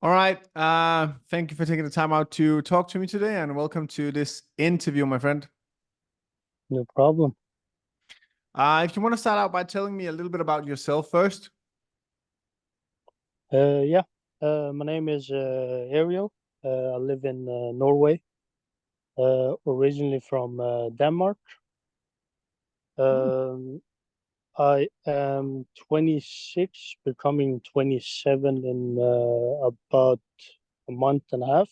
All right. Thank you for taking the time out to talk to me today, and welcome to this interview, my friend. No problem. If you want to start out by telling me a little bit about yourself first. Yeah. My name is Ariel. I live in Norway. Originally from Denmark. Hmm. Um, I am 26, becoming 27 in about a month and a half.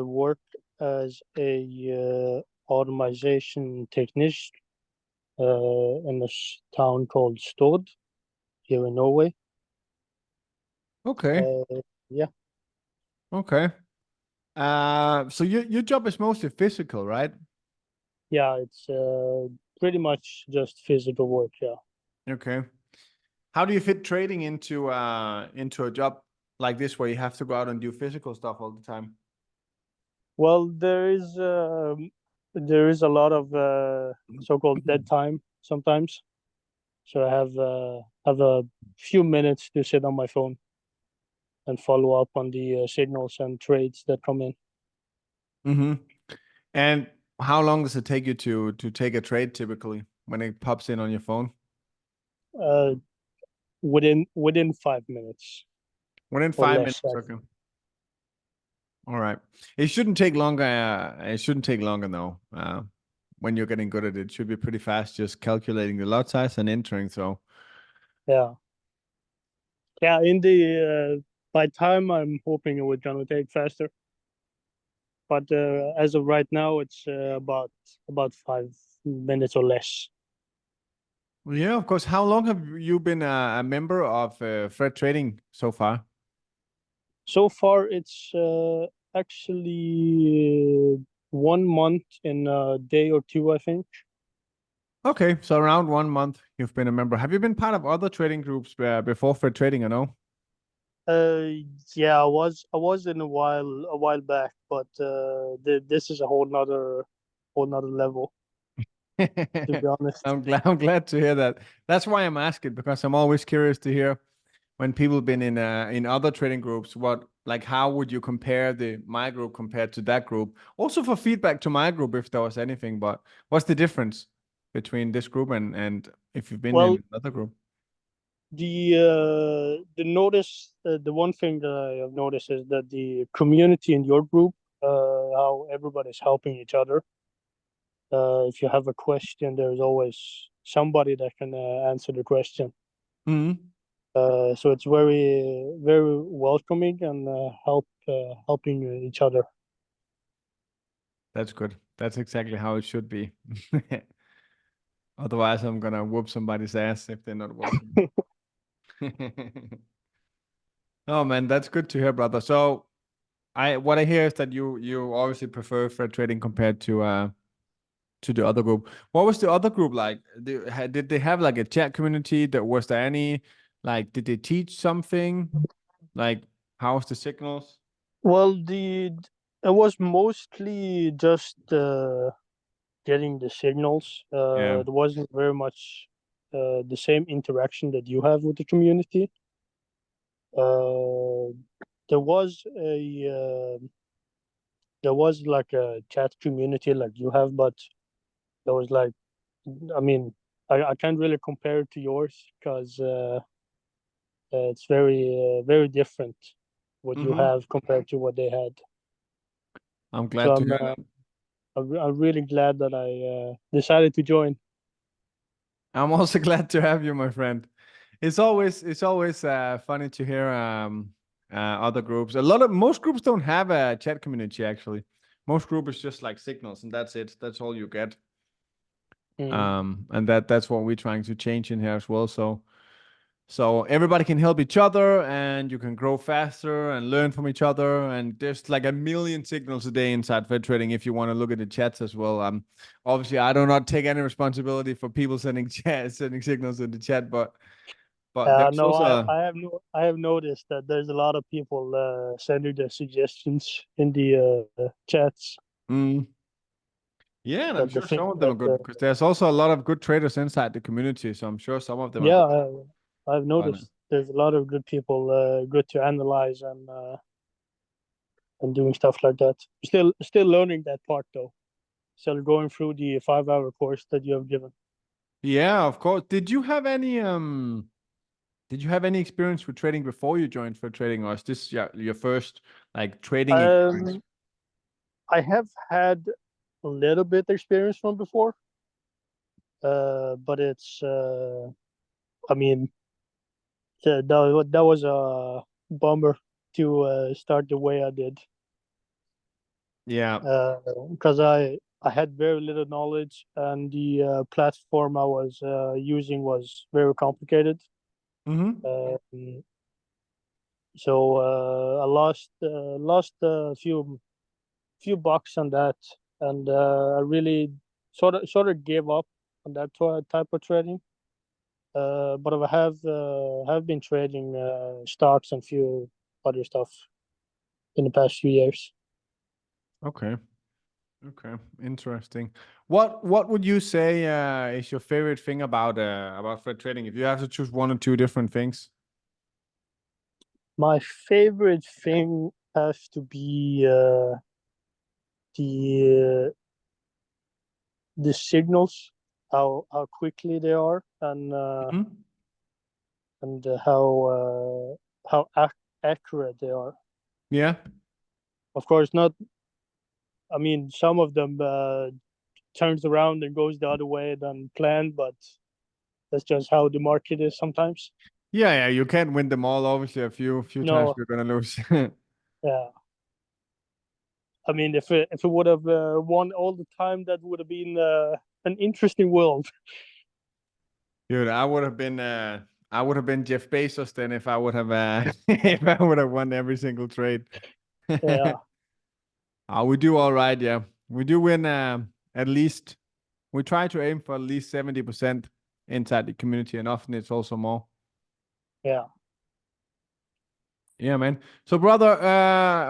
Work as a automation technician in town called Stord here in Norway. Okay. Uh, yeah. Okay. So your job is mostly physical, right? Yeah, it's pretty much just physical work. Yeah. Okay. How do you fit trading into a job like this where you have to go out and do physical stuff all the time? Well, there is a lot of so-called dead time sometimes. So I have a few minutes to sit on my phone and follow up on the signals and trades that come in. Mm-hmm. And how long does it take you to take a trade typically when it pops in on your phone? Uh, within 5 minutes Within or five less. minutes. Okay. All right. It shouldn't take longer. It shouldn't take longer though. When you're getting good at it, it should be pretty fast. Just calculating the lot size and entering. So, Yeah, yeah. In the by time, I'm hoping it would gonna take faster. But as of right now, it's about 5 minutes or less. well, yeah, of course. How long have you been a member of Fred Trading so far? So far, it's actually 1 month in a day or two, I think. Okay, so around 1 month you've been a member. Have you been part of other trading groups before Fred Trading? I know. Uh, yeah, I was in a while back, but this is a whole nother level, to be honest. I'm glad to hear that. That's why I'm asking because I'm always curious to hear when people been in other trading groups, what like how would you compare the my group compared to that group? Also for feedback to my group if there was anything, but what's the difference between this group and if you've been Well, in another group? the one thing that I have noticed is that the community in your group, how everybody's helping each other. If you have a question, there's always somebody that can answer the question. Hmm. So it's very welcoming and helping each other. That's good. That's exactly how it should be. Otherwise, I'm gonna whoop somebody's ass if they're not welcome. Oh man, that's good to hear, brother. So I what I hear is that you obviously prefer Fred Trading compared to the other group. What was the other group like? Did they have like a chat community? That was there any like did they teach something? Like how's the signals? Well, the it was mostly just getting the signals. Yeah. There wasn't very much the same interaction that you have with the community. Uh, there was like a chat community like you have, but there was like, I mean, I can't really compare it to yours because it's very different what you Mm-hmm. have compared to what they had. I'm So glad to hear that. I'm really glad that I decided to join. I'm also glad to have you, my friend. It's always funny to hear other groups. Most groups don't have a chat community actually. Most group is just like signals and that's it. That's all you get. Mm. And that's what we're trying to change in here as well. So everybody can help each other and you can grow faster and learn from each other. And there's like a million signals a day inside Fed Trading if you want to look at the chats as well. Obviously I do not take any responsibility for people sending sending signals in the chat, but there's No, also I have noticed that there's a lot of people sending their suggestions in the chats. mm, yeah, and I'm That the sure thing some of them are that good because there's also a lot of good traders inside the community. So I'm sure some of them are yeah, good. I've But noticed there's a lot of good people, good to analyze and doing stuff like that. Still learning that part though. Still going through the 5-hour course that you have given. Yeah, of course. Did you have any experience with trading before you joined for trading, or is this your first like trading experience? I have had a little bit experience from before, but it's I mean that was a bummer to start the way I did. Yeah. Because I had very little knowledge, and the platform I was using was very complicated. Mm-hmm. So I lost a few bucks on that, and I really sort of gave up on that type of trading. But I have been trading stocks and few other stuff in the past few years. Okay. Okay. Interesting. What would you say is your favorite thing about Fred trading? If you have to choose one or two different things. My favorite thing has to be the the signals, how quickly they are, Mhm. and how accurate they are. Yeah. Of course, not. I mean, some of them turns around and goes the other way than planned, but that's just how the market is sometimes. Yeah, yeah. You can't win them all. Obviously, a few times No, you're gonna lose. yeah. I mean, if it would have won all the time, that would have been an interesting world. Dude, I would have been Jeff Bezos then if I would have if I would have won every single trade. Yeah, We do all right, yeah. We do win at least we try to aim for at least 70% inside the community, and often it's also more. yeah. Yeah, man. So, brother,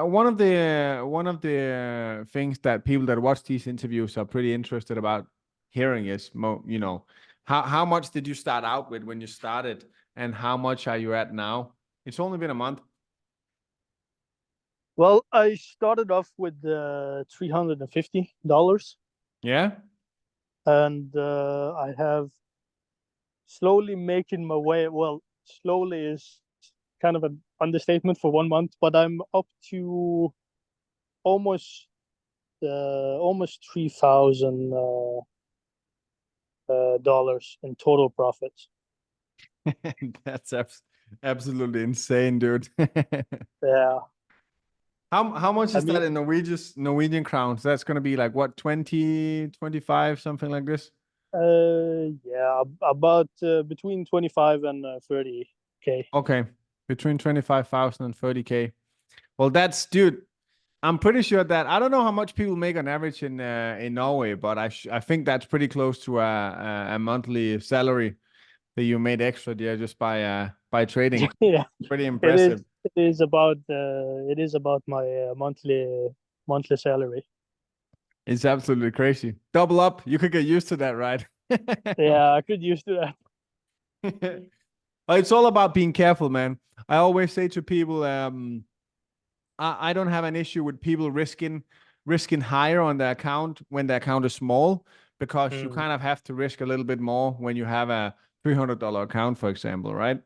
one of the things that people that watch these interviews are pretty interested about hearing is, how much did you start out with when you started, and how much are you at now? It's only been a month. Well, I started off with $350, Yeah. and I have slowly making my way. Well, slowly is kind of an understatement for 1 month, but I'm up to almost almost $3,000 dollars in total profits. That's absolutely insane, dude. Yeah, How much I is that mean, in Norwegian crowns? That's gonna be like what, 20, 25, something like this? yeah, about between 25 and 30K. Okay. Between 25,000 and 30K. Well, that's, dude, I'm pretty sure that I don't know how much people make on average in Norway, but I think that's pretty close to a monthly salary that you made extra there just by trading. Yeah, Pretty it is. impressive. It is about my monthly salary. It's absolutely crazy. Double up. You could get used to that, right? Yeah, I could use that. It's all about being careful, man. I always say to people, I don't have an issue with people risking higher on the account when the account is small, because you Mm, kind of have to risk a little bit more when you have a $300 account, for example, right?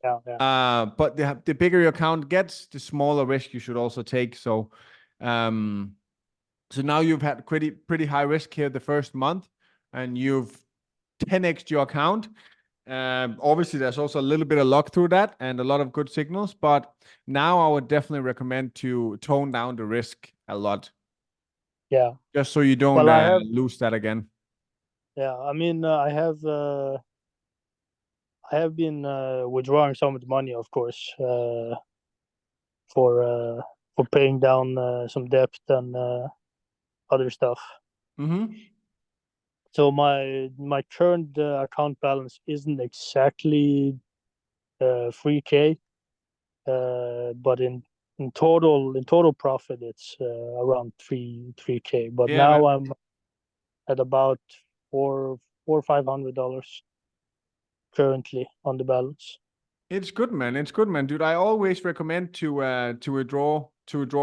yeah, yeah, But the bigger your account gets, the smaller risk you should also take. Um, so now you've had pretty high risk here the first month, and you've 10x your account. Obviously, there's also a little bit of luck through that and a lot of good signals. But now I would definitely recommend to tone down the risk a lot, yeah. just so you don't Well, I have. lose that again. Yeah, I mean, I have been withdrawing some of the money, of course, for uh, for paying down some debt and other stuff. Mm-hmm. So my current account balance isn't exactly 3K, but in total profit it's around 3K. But Yeah, now man. I'm at about four or $500 currently on the balance. It's good, man. It's good, man, dude. I always recommend to withdraw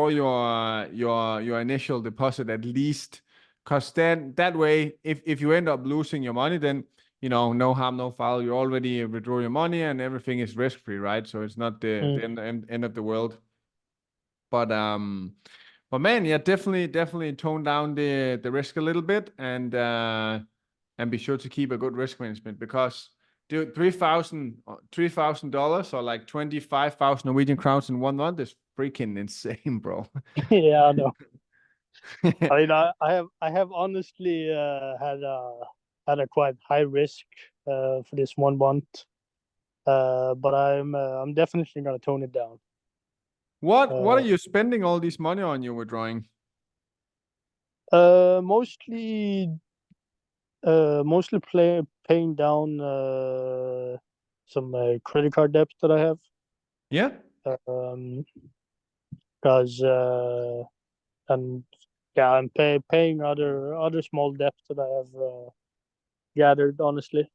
your initial deposit at least, because then that way, if you end up losing your money, then no harm, no foul. You already withdraw your money and everything is risk free, right? So it's not the Mm. end of the world. But man, yeah, definitely tone down the risk a little bit and be sure to keep a good risk management because dude, $3,000 or like 25,000 Norwegian crowns in 1 month is freaking insane, bro. Yeah, I know. I mean, I have honestly had a quite high risk for this 1 month. But I'm definitely gonna tone it down. What are Uh, you spending all this money on you withdrawing? Mostly paying down some credit card debt that I have. Yeah, Um, because and yeah, I'm paying other small debts that I have gathered, honestly.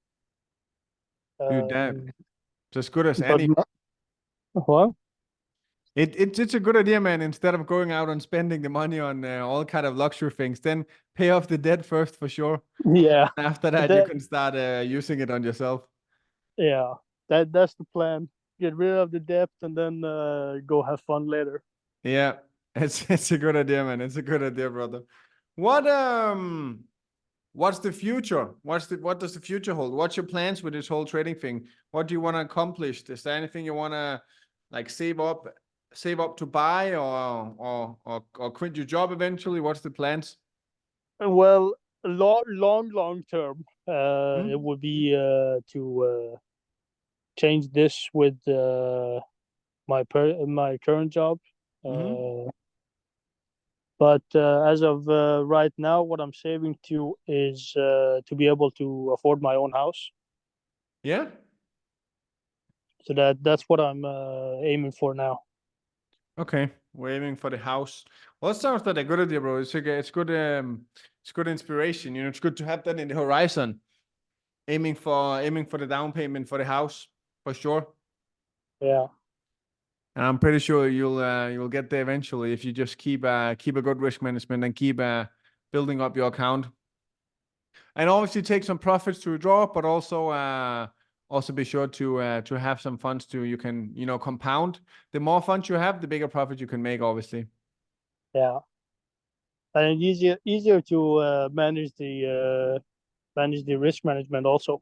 dude, that Um, it's as good as but any. well, It's a good idea, man. Instead of going out and spending the money on all kind of luxury things, then pay off the debt first for sure. yeah, After that, you that can start using it on yourself. yeah, that's the plan. Get rid of the debt and then go have fun later. Yeah, it's a good idea, man. It's a good idea, brother. What what's the future? What does the future hold? What's your plans with this whole trading thing? What do you want to accomplish? Is there anything you want to like save up to buy or quit your job eventually? What's the plans? Well, long term, it Hmm. would be to change this with my current job. Mm-hmm. Uh, but as of right now, what I'm saving to is to be able to afford my own house. Yeah. So that's what I'm aiming for now. Okay. We're aiming for the house. Well, that sounds like a good idea, bro. It's good inspiration. It's good to have that in the horizon. Aiming for the down payment for the house for sure. Yeah, And I'm pretty sure you'll get there eventually if you just keep a good risk management and keep building up your account. And obviously take some profits to withdraw, but also be sure to have some funds to you can compound. The more funds you have, the bigger profit you can make, obviously. yeah, and easier to manage the risk management also.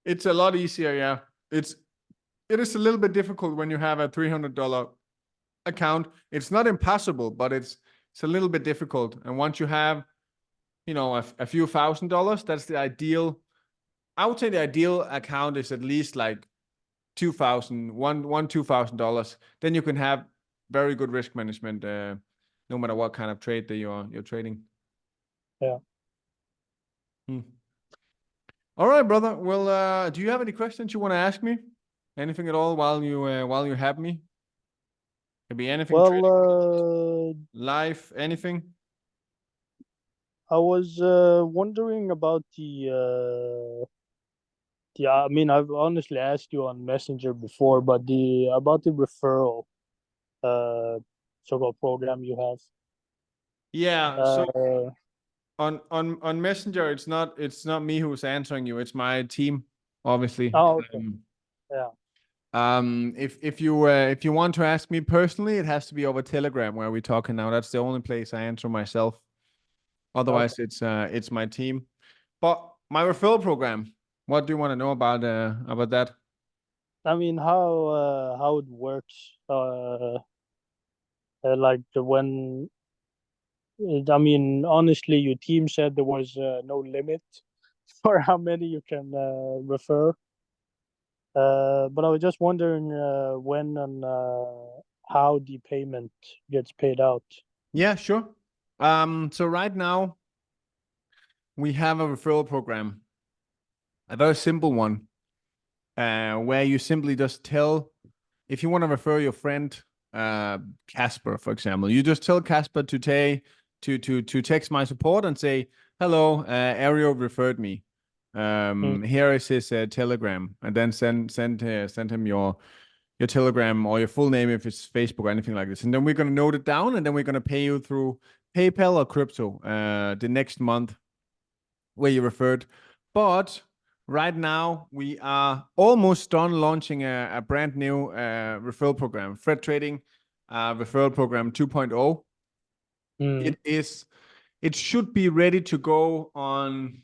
It's a lot easier, yeah. It is a little bit difficult when you have a $300 account. It's not impossible, but it's a little bit difficult. And once you have a few $1,000, that's the ideal. I would say the ideal account is at least like 2,000, $2,000. Then you can have very good risk management, no matter what kind of trade that you're trading. Yeah. Hmm. All right, brother. Well, do you have any questions you want to ask me? Anything at all while you have me? Could be anything Well, trading, life, anything. I was wondering about I mean, I've honestly asked you on Messenger before, but the about the referral uh so-called program you have. Yeah. So Uh, on Messenger, it's not me who's answering you. It's my team, obviously. oh, okay. Yeah. If you want to ask me personally, it has to be over Telegram where we're talking now. That's the only place I answer myself. Okay. Otherwise, it's my team. But my referral program. What do you want to know about that? I mean, how it works? Like I mean, honestly, your team said there was no limit for how many you can refer. But I was just wondering when and how the payment gets paid out. Yeah, sure. So right now we have a referral program, a very simple one, where you simply just tell if you want to refer your friend Casper, for example, you just tell Casper to text my support and say, "Hello, Ariel referred me." Here is his Telegram, and then send him your Telegram or your full name if it's Facebook or anything like this. And then we're going to note it down, and then we're going to pay you through PayPal or crypto the next month where you referred. But right now, we are almost done launching a brand new referral program, Fred Trading Referral Program 2.0. It should be ready to go on.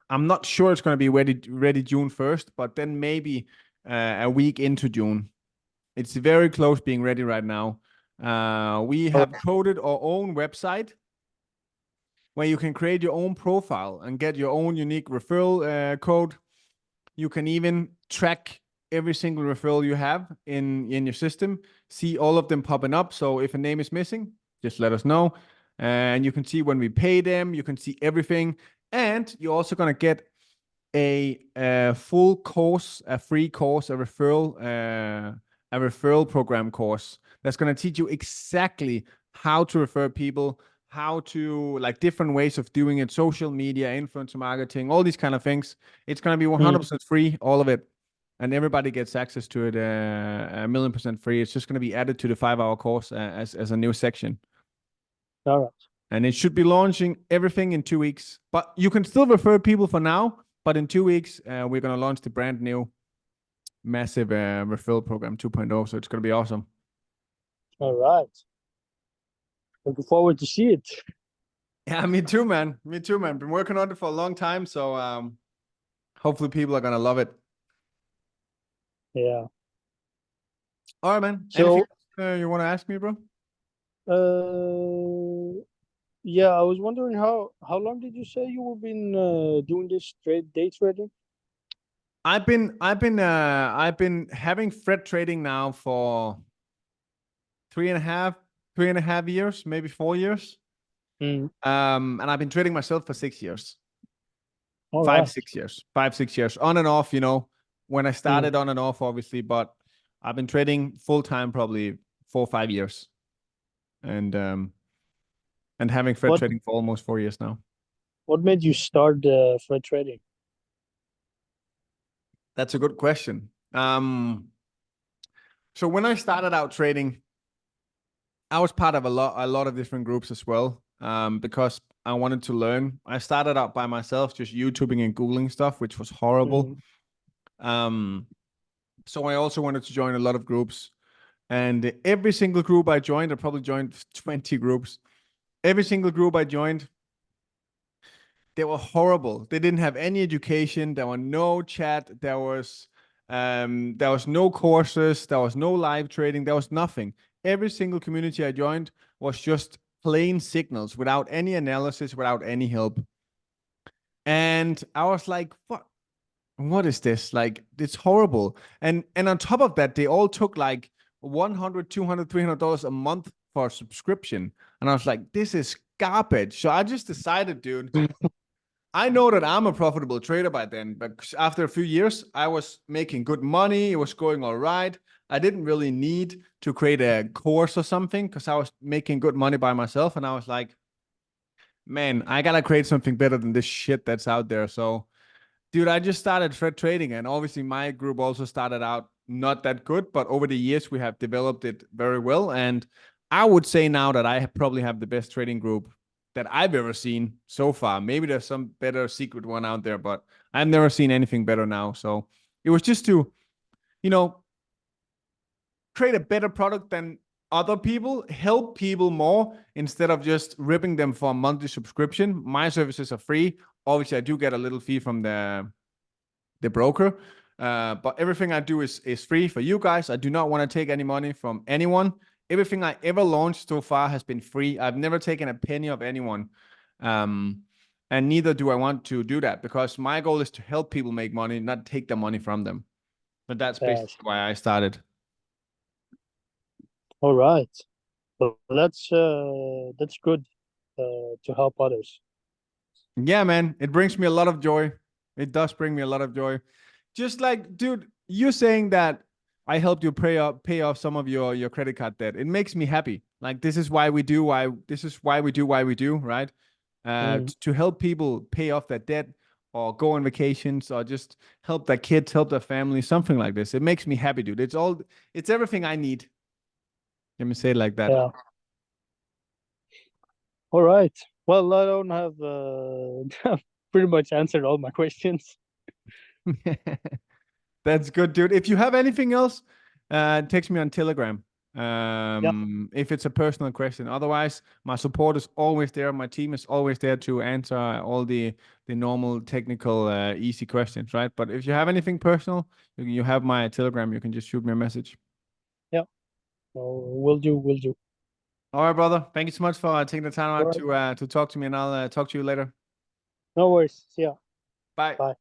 I'm not sure it's going to be ready June 1st, but then maybe a week into June. It's very close being ready right now. We have coded our own website where you can create your own profile and get your own unique referral code. You can even track every single referral you have in your system, see all of them popping up. So if a name is missing, just let us know. And you can see when we pay them, you can see everything. And you're also going to get a full course, a free course, a referral program course that's going to teach you exactly how to refer people, how to like different ways of doing it, social media, influencer marketing, all these kind of things. It's going to be 100% free, all of it. And everybody gets access to it 1,000,000% free. It's just going to be added to the 5-hour course as a new section. All right. And it should be launching everything in 2 weeks. But you can still refer people for now. But in 2 weeks, we're going to launch the brand new massive referral program 2.0. So it's going to be awesome. All right. Looking forward to see it. Yeah, me too, man. Me too, man. Been working on it for a long time. So hopefully people are going to love it. Yeah. All right, man. So, anything you want to ask me, bro? yeah, I was wondering how long did you say you have been doing this day trading? I've been having Fred trading now for 3.5 years, maybe 4 years. And I've been trading myself for 6 years. All 5, right. 6 years. 5, 6 years. On and off, when I started on and off, obviously, but I've been trading full time probably 4 or 5 years. And having Fred trading for almost 4 years now. What made you start Fred trading? That's a good question. So when I started out trading, I was part of a lot of different groups as well. Because I wanted to learn. I started out by myself, just YouTubing and Googling stuff, which was horrible. So I also wanted to join a lot of groups. And every single group I joined, I probably joined 20 groups. Every single group I joined, they were horrible. They didn't have any education. There were no chat. There was no courses. There was no live trading. There was nothing. Every single community I joined was just plain signals without any analysis, without any help. And I was like, what is this? Like, it's horrible. And on top of that, they all took like $100, $200, $300 a month for a subscription. And I was like, this is garbage. So I just decided, dude, I know that I'm a profitable trader by then, but after a few years, I was making good money. It was going all right. I didn't really need to create a course or something because I was making good money by myself. And I was like, man, I got to create something better than this shit that's out there. So, dude, I just started Fred trading. And obviously my group also started out not that good, but over the years, we have developed it very well. And I would say now that I probably have the best trading group that I've ever seen so far. Maybe there's some better secret one out there, but I've never seen anything better now. So it was just to, create a better product than other people, help people more instead of just ripping them for a monthly subscription. My services are free. Obviously, I do get a little fee from the broker, but everything I do is free for you guys. I do not want to take any money from anyone. Everything I ever launched so far has been free. I've never taken a penny of anyone. And neither do I want to do that because my goal is to help people make money, not take the money from them. But that's basically why I started. All right. So that's good to help others. Yeah, man. It brings me a lot of joy. It does bring me a lot of joy. Just like, dude, you saying that I helped you pay off some of your credit card debt. It makes me happy. Like this is why we do why we do, right? To help people pay off that debt. or go on vacations or just help their kids, help their family, something like this. It makes me happy, dude. It's everything I need. Let me say it like that. Yeah. All right. Well, I don't have pretty much answered all my questions. That's good, dude. If you have anything else, text me on Telegram. Yeah. If it's a personal question. Otherwise, my support is always there. My team is always there to answer all the normal technical easy questions, right? But if you have anything personal, you have my Telegram. You can just shoot me a message. Yeah. So we'll do. We'll do. All right, brother. Thank you so much for taking the time All out right. to talk to me, and I'll talk to you later. No worries. See ya. Bye. Bye.